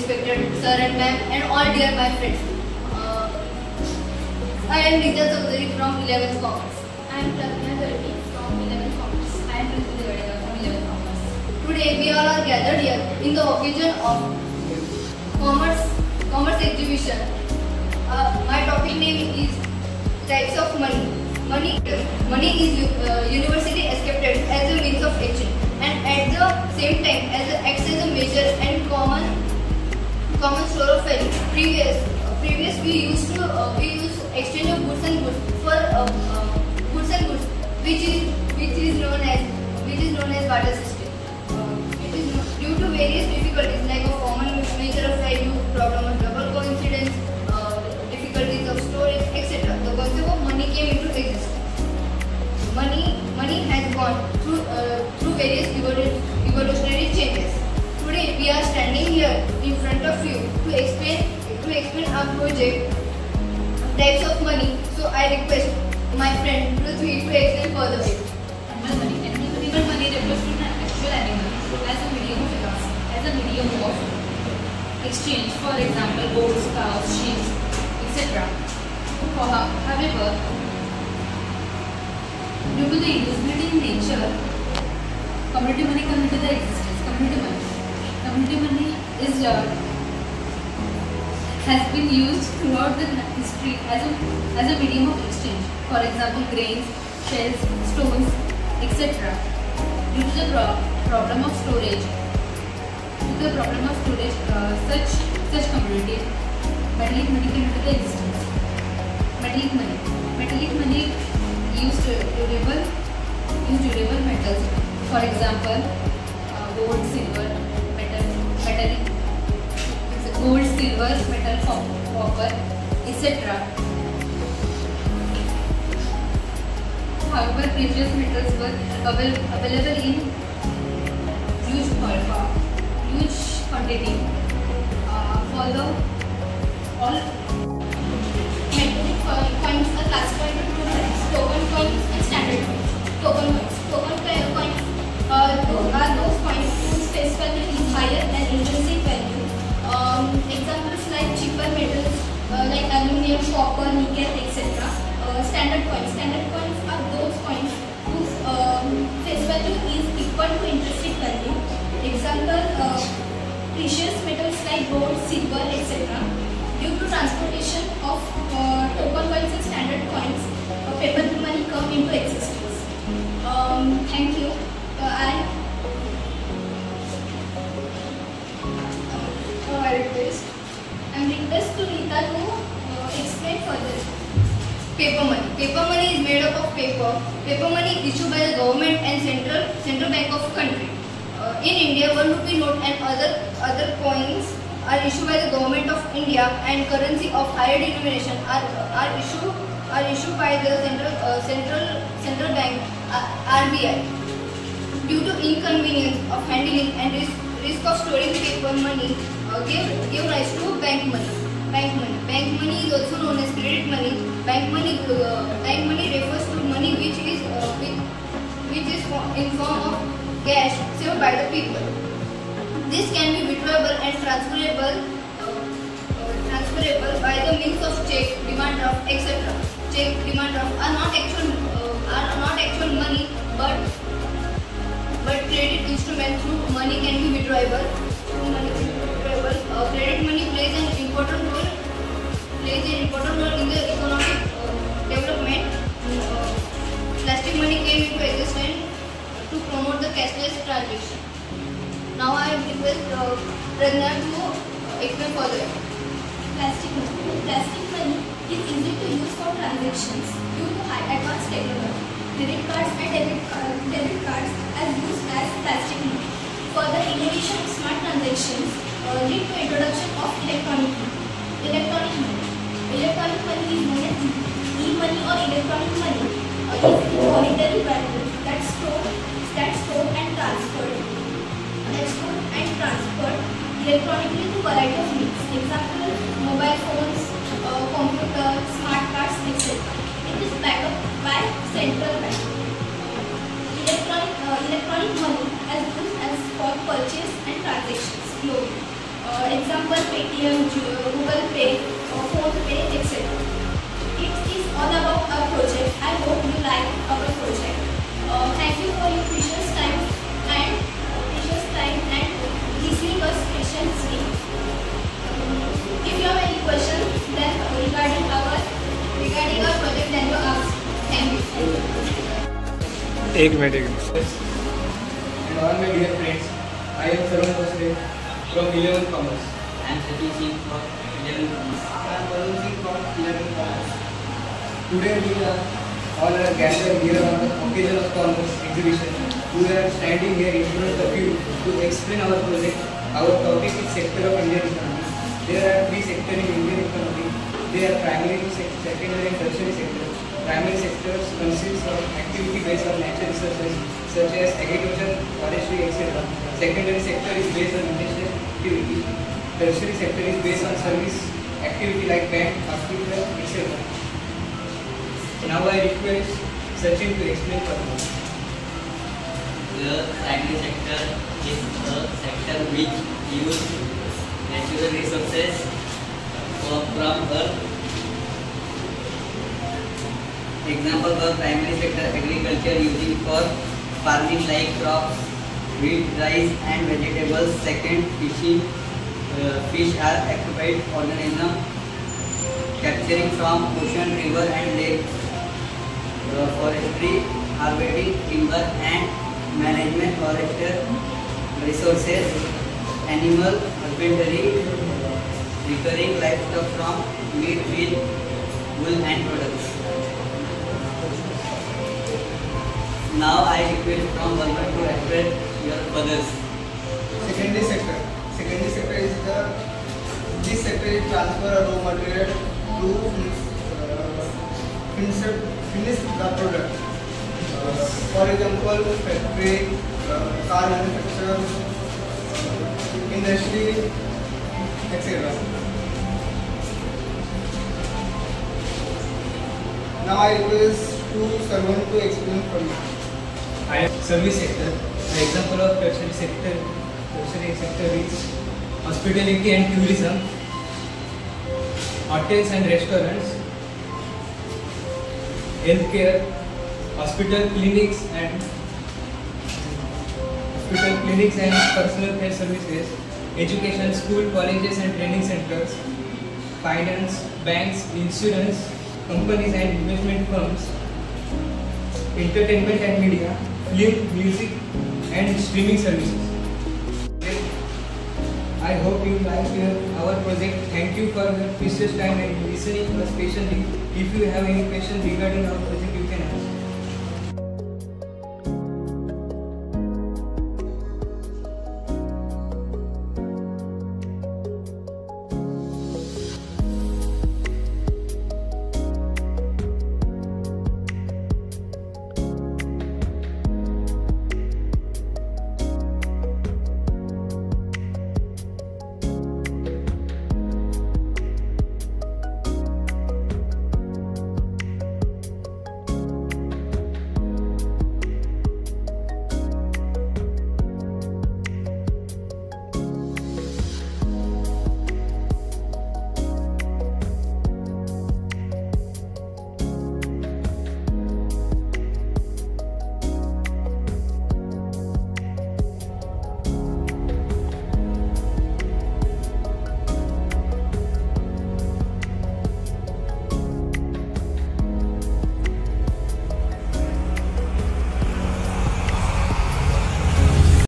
respected sir and ma'am, and all dear my friends. I am Nitya Chaudhary from 11th Commerce. I am Pragna Gargi from 11th Commerce. I am Prithvi Devadekar from 11th Commerce. Today we all are gathered here in the occasion of Commerce exhibition. My topic name is types of money. Money is universally accepted as a means of exchange, and at the same time acts as a measure and common store of value. Previous we used exchange of goods and goods for goods and goods, which is known as barter system. It is due to various difficulties like a common measure of value, problem of double coincidence, difficulties of storage, etc. The concept of money came into existence. Money has gone through various evolutionary changes. Today we are standing here in front of you to explain our project types of money. So I request my friend Prithvi to explain further. Animal money. Animal money refers to an actual animal as a medium of exchange. For example, goats, cows, sheep, etc. However, due to the invisibility in nature, community money comes into the existence. Community money is has been used throughout the history as a medium of exchange. For example, grains, shells, stones, etc. Due to the problem of storage, such community metallic money came into the existence. Metallic money used durable metals. For example, gold, silver, metal, copper, etc. However, precious metals were available in huge quantity. For the all Metallic coins are classified into two types: token coins and standard coins. Token coins are those coins whose face value is higher than intrinsic value. Examples like cheaper metals like aluminum, copper, nickel, etc. Standard coins are those coins whose face value is equal to intrinsic value. Example, precious metals like gold, silver, etc. Due to transportation of token coins and standard coins, paper money come into existence. Thank you. I request to Rita to explain further. Paper money. Paper money is made up of paper. Paper money issued by the government and central bank of country. In India, 1 rupee note and other coins are issued by the government of India, and currency of higher denomination are issued by the central bank RBI. Due to inconvenience of handling and risk of storing paper money, give rise to bank money. Bank money is also known as credit money. Bank money refers to money which is in form of cash saved by the people. This can be withdrawable and transferable by the means of check, demand draft, etc. Check, demand draft are not actual money, but credit instrument through money can be withdrawable. Credit money plays an important role in the economic development. Plastic money came into existence to promote the cashless transaction. Now I request Pragna to explain further. Plastic money is easy to use for transactions due to high advanced technology. Credit cards and debit cards are used as plastic money. Further innovation of smart transactions lead to introduction of electronic money. Electronic money is known as e-money or electronic money. Is monetary value that stored and transferred electronically to variety of means. Example: mobile phones, computer, smart cards, etc. It is backed up by central bank. Electronic money as used as for purchase and transactions globally. Example: Paytm, Google Pay, Phone Pay, etc. It is all about our project. I hope you like our project. Thank you for your precious time and listening us patiently. If you have any questions then regarding our project, then you ask. Thank you. एक minute And all my dear friends, I am Sarun Bhosle from 11th Commerce. I am Satish Singh from 11th Commerce. I am Varun Singh from 11th Commerce. Today we are all gathered here on the occasion of Commerce exhibition. We are standing here in front of you to explain our project. Our topic is sector of Indian economy. There are three sectors in Indian economy. They are primary, secondary and tertiary sector. Primary sectors consists of activity based on natural resources such as agriculture, forestry, etc. Secondary sector is based on industrial activity. Tertiary sector is based on service activity like bank, hospital, etc. Now I request Sachin to explain further. The primary sector is a sector which uses natural resources from earth. Example of primary sector: agriculture using for farming like crops, wheat, rice and vegetables. Second, fishing. Fish are aquatic organisms capturing from ocean, river and lakes. Forestry, harvesting timber and management forest resources. Animal husbandry, recurring livestock from meat, fish, wool and products. Now I request from Varman to express your others. Secondary sector. Secondary sector is this sector is transfer of raw material to finish the product. For example, factory, car manufacturer, industry, etc. Now I request to Sarwan to explain for me. I am service sector. The example of tertiary sector is hospitality and tourism, hotels and restaurants, healthcare, hospital clinics and personal care services, education, school, colleges and training centers, finance, banks, insurance, companies and investment firms, entertainment and media, film, music and streaming services. I hope you like our project. Thank you for your precious time and listening to us patiently. If you have any questions regarding our project,